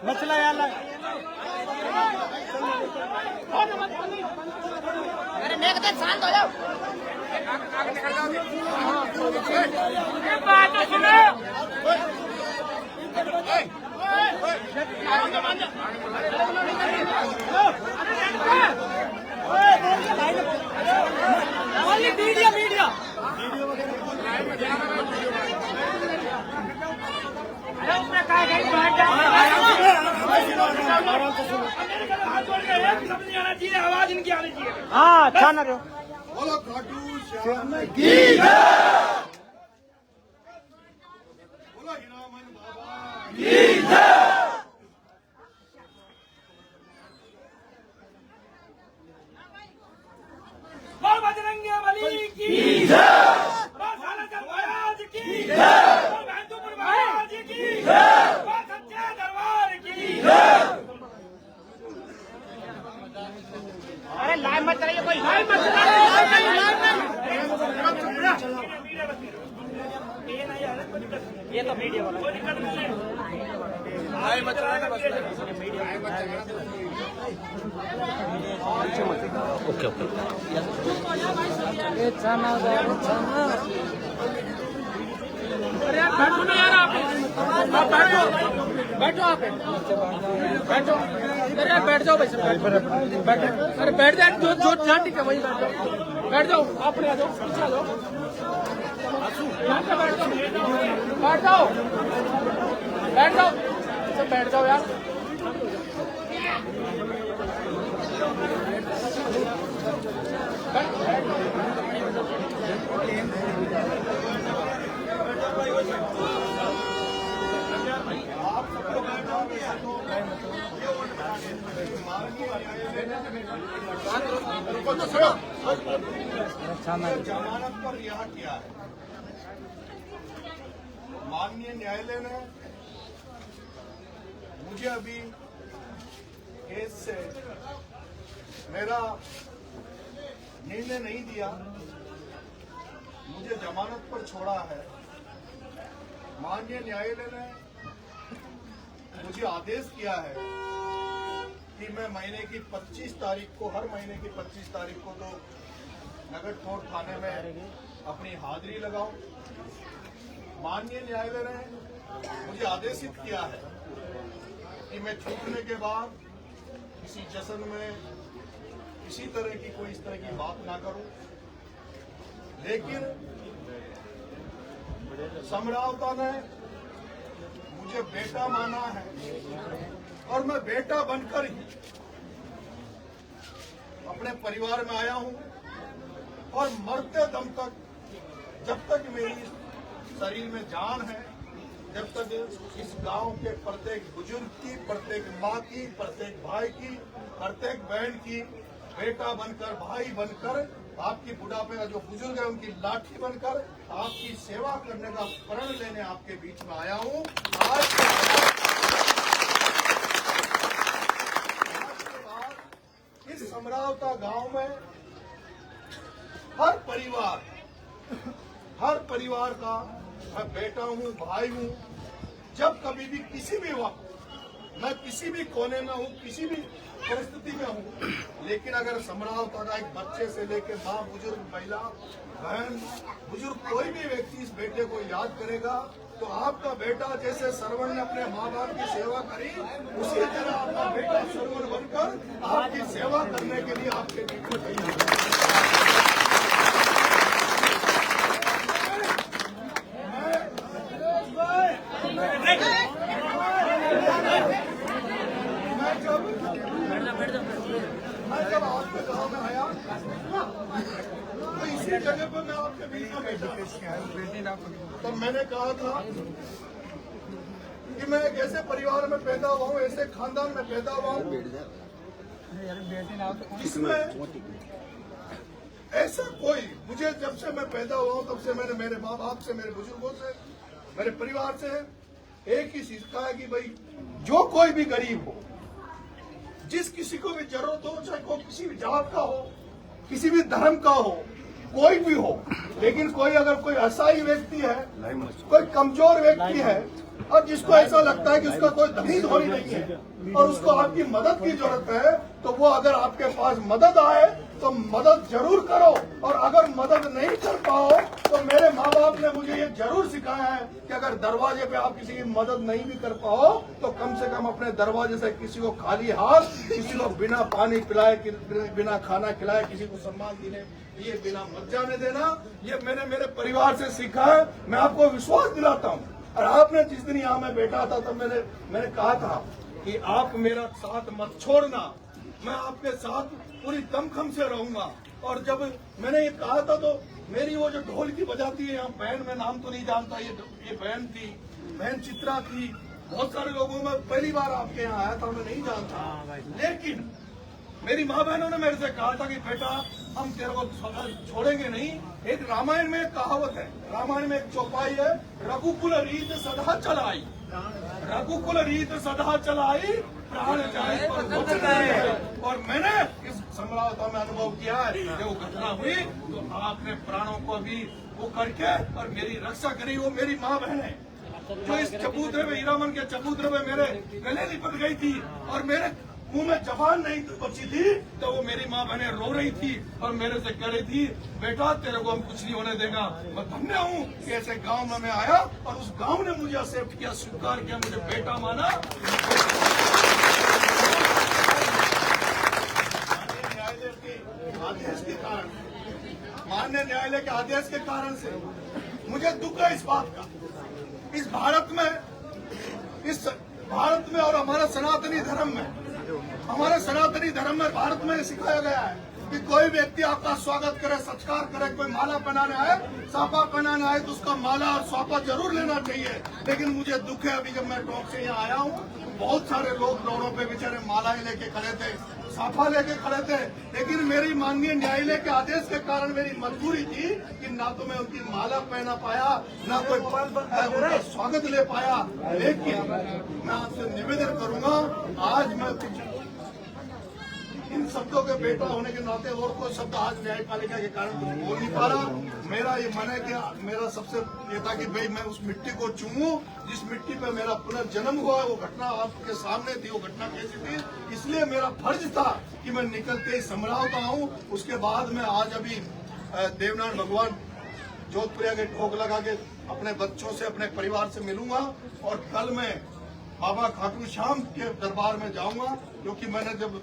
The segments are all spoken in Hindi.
मसला यार अरे नेक तो शांत हो जाओ। बात तो सुनो। मीडिया मीडिया उसमें कहा गई बात समझ नहीं आना चाहिए, आवाज इनकी आनी चाहिए। हाँ अच्छा ना रो बोलो खाटू श्याम की बोलो हीरामन बाबा बोल बजरंगी बली की बोल सालासर महाराज की बोल महतूपुर महाराज की बोल सच्चे दरबार की। अरे लाइव मत चलाइए, कोई लाइव मत चलाइए। ये तो मीडिया वाला कोई दिक्कत नहीं है। ओके ओके अरे यार बैठो ना यार, आप बैठो बैठो, आप बैठो। अरे यार बैठ जाओ भाई साहब, बैठो। अरे बैठ जाओ, जो जो जहाँ ठीक है वही बैठ जाओ, बैठ जाओ। आप आ जाओ, पीछे आ जाओ, यहाँ पे बैठ जाओ, बैठ जाओ, बैठ जाओ, सब बैठ जाओ यार। जमानत पर रिहा किया है। माननीय न्यायालय ने मुझे अभी केस से मेरा निर्णय नहीं दिया, मुझे जमानत पर छोड़ा है। माननीय न्यायालय ने मुझे आदेश किया है कि मैं महीने की 25 तारीख को, हर महीने की 25 तारीख को तो नगर कोट थाने में अपनी हाजिरी लगाऊं। माननीय न्यायालय ने मुझे आदेशित किया है कि मैं छूटने के बाद किसी जश्न में किसी तरह की कोई इस तरह की बात ना करूं, लेकिन समरावता ने मुझे बेटा माना है और मैं बेटा बनकर ही अपने परिवार में आया हूं और मरते दम तक, जब तक मेरी शरीर में जान है, जब तक इस गांव के प्रत्येक बुजुर्ग की, प्रत्येक माँ की, प्रत्येक भाई की, प्रत्येक बहन की बेटा बनकर, भाई बनकर, आपकी बुढ़ापे का जो बुजुर्ग है उनकी लाठी बनकर आपकी सेवा करने का प्रण लेने आपके बीच में आया हूं। आज के बाद इस समरावता गांव में हर परिवार का मैं बेटा हूं, भाई हूं। जब कभी भी किसी भी वक्त मैं किसी भी कोने में हूं, किसी भी परिस्थिति में हूं, लेकिन अगर समरावता का एक बच्चे से लेकर माँ, बुजुर्ग, महिला, बहन, बुजुर्ग, कोई भी व्यक्ति इस बेटे को याद करेगा तो आपका बेटा जैसे सरवण ने अपने माँ बाप की सेवा करी, उसी तरह आपका बेटा सरवण बनकर आपकी सेवा करने के लिए आपके बीच में तैयार है। मैं जब आपके गांव में आया तो इसी जगह पर मैं आपके बीच में बैठा, तब मैंने कहा था कि मैं एक ऐसे परिवार में पैदा हुआ हूँ, ऐसे खानदान में पैदा हुआ हूँ जिसमें ऐसा कोई, मुझे जब से मैं पैदा हुआ हूँ तब से मैंने मेरे माँ बाप से, मेरे बुजुर्गों से, मेरे परिवार से एक ही सीखा है कि भाई जो कोई भी गरीब हो, जिस किसी को भी जरूरत हो, चाहे कोई किसी भी जात का हो, किसी भी धर्म का हो, कोई भी हो, लेकिन कोई अगर कोई असहाय व्यक्ति है, कोई कमजोर व्यक्ति है, और जिसको ऐसा लगता है कि उसका कोई धनी धोनी नहीं है और उसको आपकी मदद की जरूरत है, तो वो अगर आपके पास मदद आए तो मदद जरूर करो, और अगर मदद नहीं कर पाओ तो मेरे माँ बाप ने मुझे ये जरूर सिखाया है कि अगर दरवाजे पे आप किसी की मदद नहीं भी कर पाओ तो कम से कम अपने दरवाजे से किसी को खाली हाथ, किसी को बिना पानी पिलाए, बिना खाना खिलाए, किसी को सम्मान देने ये बिना मत जाने देना। ये मैंने मेरे परिवार से सीखा है। मैं आपको विश्वास दिलाता हूँ, और आपने जिस दिन यहाँ मैं बैठा था तब मैंने कहा था कि आप मेरा साथ मत छोड़ना, मैं आपके साथ पूरी दमखम से रहूंगा। और जब मैंने ये कहा था तो मेरी वो जो ढोल की बजाती है यहाँ बहन, मैं नाम तो नहीं जानता, ये बहन थी, बहन चित्रा थी, बहुत सारे लोगों में पहली बार आपके यहाँ आया था, मैं नहीं जानता, लेकिन मेरी माँ बहनों ने मेरे से कहा था कि बेटा हम तेरे को छोड़ेंगे नहीं। एक रामायण में एक कहावत है, रामायण में एक चौपाई है, रघुकुल रीत सदा चलाई, रघुकुल रीत सदा चलाई, प्राण जाए पर दुख जाए। और मैंने इस समरावता में अनुभव किया है, जब वो घटना हुई तो आपने प्राणों को भी वो करके और मेरी रक्षा करी। वो मेरी माँ बहन है जो इस चबूतरे में, हीरामन के चबूतरे में मेरे गले लिपट गई थी और मेरे मुंह में जबान नहीं बची थी, तो वो मेरी माँ बहनें रो रही थी और मेरे से कह रही थी बेटा तेरे को हम कुछ नहीं होने देगा। मैं धन्य हूँ कि ऐसे गांव में मैं आया और उस गांव ने मुझे एक्सेप्ट किया, स्वीकार किया, मुझे बेटा माना। आदेश के कारण, माननीय न्यायालय के आदेश के कारण से मुझे दुख है इस बात का। इस भारत में और हमारे सनातनी धर्म में भारत में सिखाया गया है कि कोई व्यक्ति आपका स्वागत करे, सत्कार करे, कोई माला पहनाने आए, साफा पहनाने आए तो उसका माला और साफा जरूर लेना चाहिए। लेकिन मुझे दुख है, अभी जब मैं टॉक से यहाँ आया हूँ, बहुत सारे लोग रोडों पे बेचारे मालाएं लेके खड़े थे, साफा लेके खड़े थे, लेकिन मेरी माननीय न्यायालय के आदेश के कारण मेरी मजबूरी थी कि ना तो मैं उनकी माला पहना पाया, ना कोई उनका स्वागत ले पाया। लेकिन मैं आपसे निवेदन करूंगा, आज मैं इन शब्दों के बेटा होने के नाते और कोई शब्द आज न्यायपालिका के कारण बोल नहीं पा रहा। मेरा ये मन है कि मेरा सबसे ये था कि भाई मैं उस मिट्टी को चूमूं जिस मिट्टी पे मेरा पुनर्जन्म हुआ है। वो घटना आपके सामने थी, वो घटना कैसी थी, इसलिए मेरा फर्ज था कि मैं निकलते ही समरावता हूँ। उसके बाद में आज अभी देवनारायण भगवान जोधपुरिया के ठोक लगा के अपने बच्चों से, अपने परिवार से मिलूंगा और कल मैं बाबा खाटू श्याम के दरबार में जाऊंगा, क्योंकि मैंने जब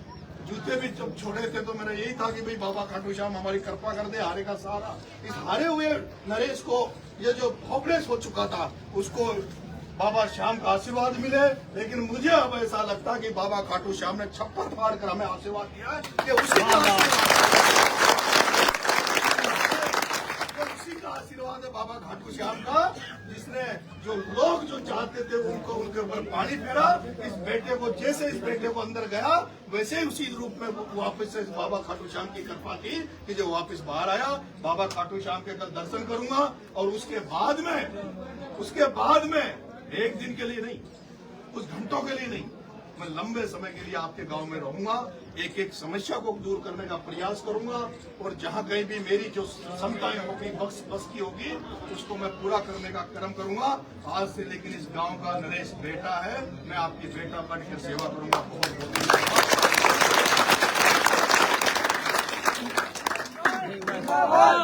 जूते भी जब छोड़े थे तो मेरा यही था कि भाई बाबा खाटू श्याम हमारी कृपा कर दे, हारे का सहारा। इस हारे हुए नरेश को ये जो होपलेस हो चुका था उसको बाबा श्याम का आशीर्वाद मिले। लेकिन मुझे अब ऐसा लगता है कि बाबा खाटू श्याम ने छप्पर फाड़ कर हमें आशीर्वाद दिया है, ये उसी का आशीर्वाद है बाबा खाटू श्याम का, जिसने जो लोग जो चाहते थे उनको उनके ऊपर पानी फेरा। इस बेटे को, जैसे इस बेटे को अंदर गया वैसे ही उसी रूप में वापस से बाबा खाटू श्याम की कृपा थी कि जो वापस बाहर आया। बाबा खाटू श्याम के कल दर्शन करूंगा और उसके बाद में एक दिन के लिए नहीं, कुछ घंटों के लिए नहीं, मैं लंबे समय के लिए आपके गांव में रहूंगा, एक एक समस्या को दूर करने का प्रयास करूंगा और जहां कहीं भी मेरी जो क्षमताएं होगी, बस की होगी, उसको मैं पूरा करने का कर्म करूंगा आज से। लेकिन इस गांव का नरेश बेटा है, मैं आपकी बेटा बन के सेवा करूंगा। बहुत बहुत